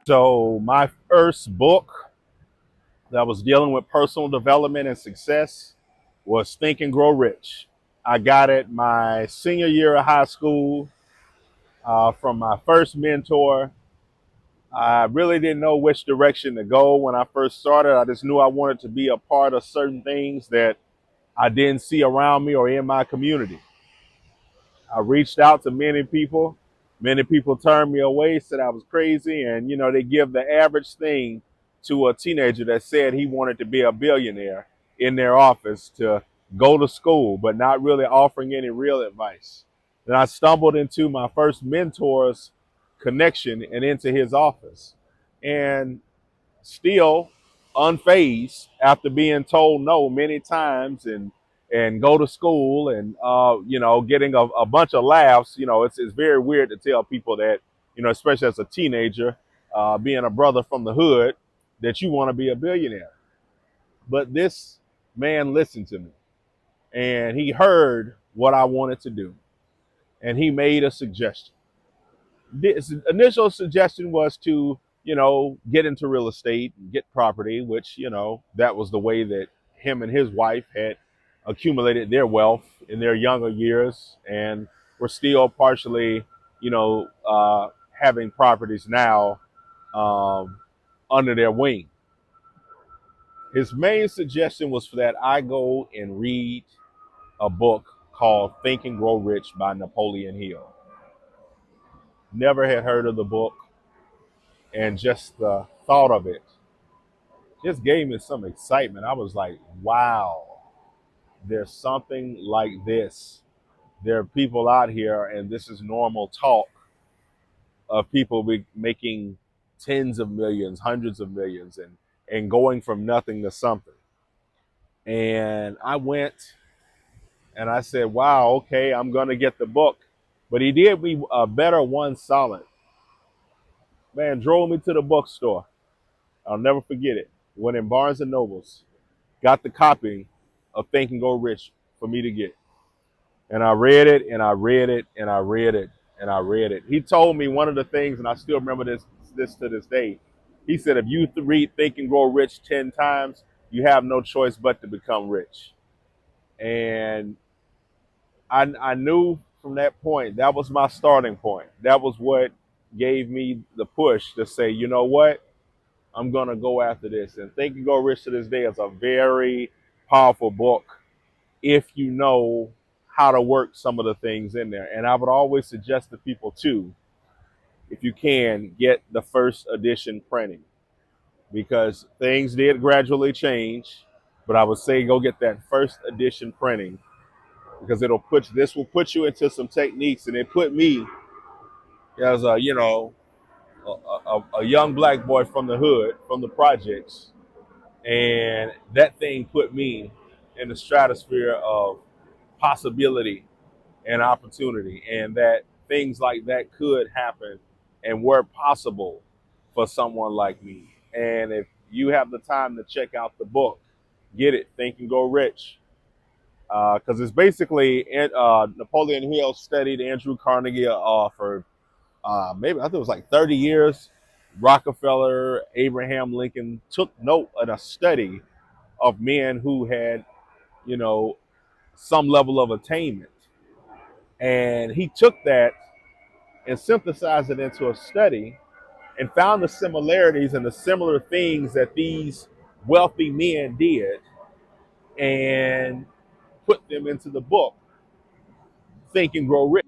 So my first book that was dealing with personal development and success was Think and Grow Rich. I got it my senior year of high school from my first mentor. I really didn't know which direction to go when I first started. I just knew I wanted to be a part of certain things that I didn't see around me or in my community. I reached out to many people. Many people turned me away, said I was crazy. And, they give the average thing to a teenager that said he wanted to be a billionaire in their office to go to school, but not really offering any real advice. Then I stumbled into my first mentor's connection and into his office. And still unfazed after being told no many times and go to school and getting a bunch of laughs. It's very weird to tell people that, especially as a teenager, being a brother from the hood, that you want to be a billionaire. But this man listened to me and he heard what I wanted to do and he made a suggestion. This initial suggestion was to, get into real estate and get property, which, that was the way that him and his wife had accumulated their wealth in their younger years and were still partially, having properties now under their wing. His main suggestion was for that I go and read a book called Think and Grow Rich by Napoleon Hill. Never had heard of the book, and just the thought of it just gave me some excitement. I was like, wow, there's something like this. There are people out here, and this is normal talk of people making tens of millions, hundreds of millions, and going from nothing to something. And I went and I said, wow, okay, I'm going to get the book. But he did me a better one solid. Man, drove me to the bookstore. I'll never forget it. Went in Barnes and Nobles, got the copy of Think and Go Rich for me to get. And I read it and I read it and I read it and I read it. He told me one of the things, and I still remember this to this day. He said, if you read Think and Grow Rich 10 times, you have no choice but to become rich. And I knew from that point, that was my starting point. That was what gave me the push to say, you know what? I'm going to go after this. And Think and Go Rich to this day is a very powerful book if you know how to work some of the things in there. And I would always suggest to people too, if you can, get the first edition printing because things did gradually change. But I would say go get that first edition printing because this will put you into some techniques. And it put me as a young black boy from the hood, from the projects. And that thing put me in the stratosphere of possibility and opportunity, and that things like that could happen and were possible for someone like me. And if you have the time to check out the book, get it, Think and Go Rich. Because it's basically Napoleon Hill studied Andrew Carnegie for maybe I think it was like 30 years. Rockefeller, Abraham Lincoln took note in a study of men who had, some level of attainment. And he took that and synthesized it into a study and found the similarities and the similar things that these wealthy men did and put them into the book, Think and Grow Rich.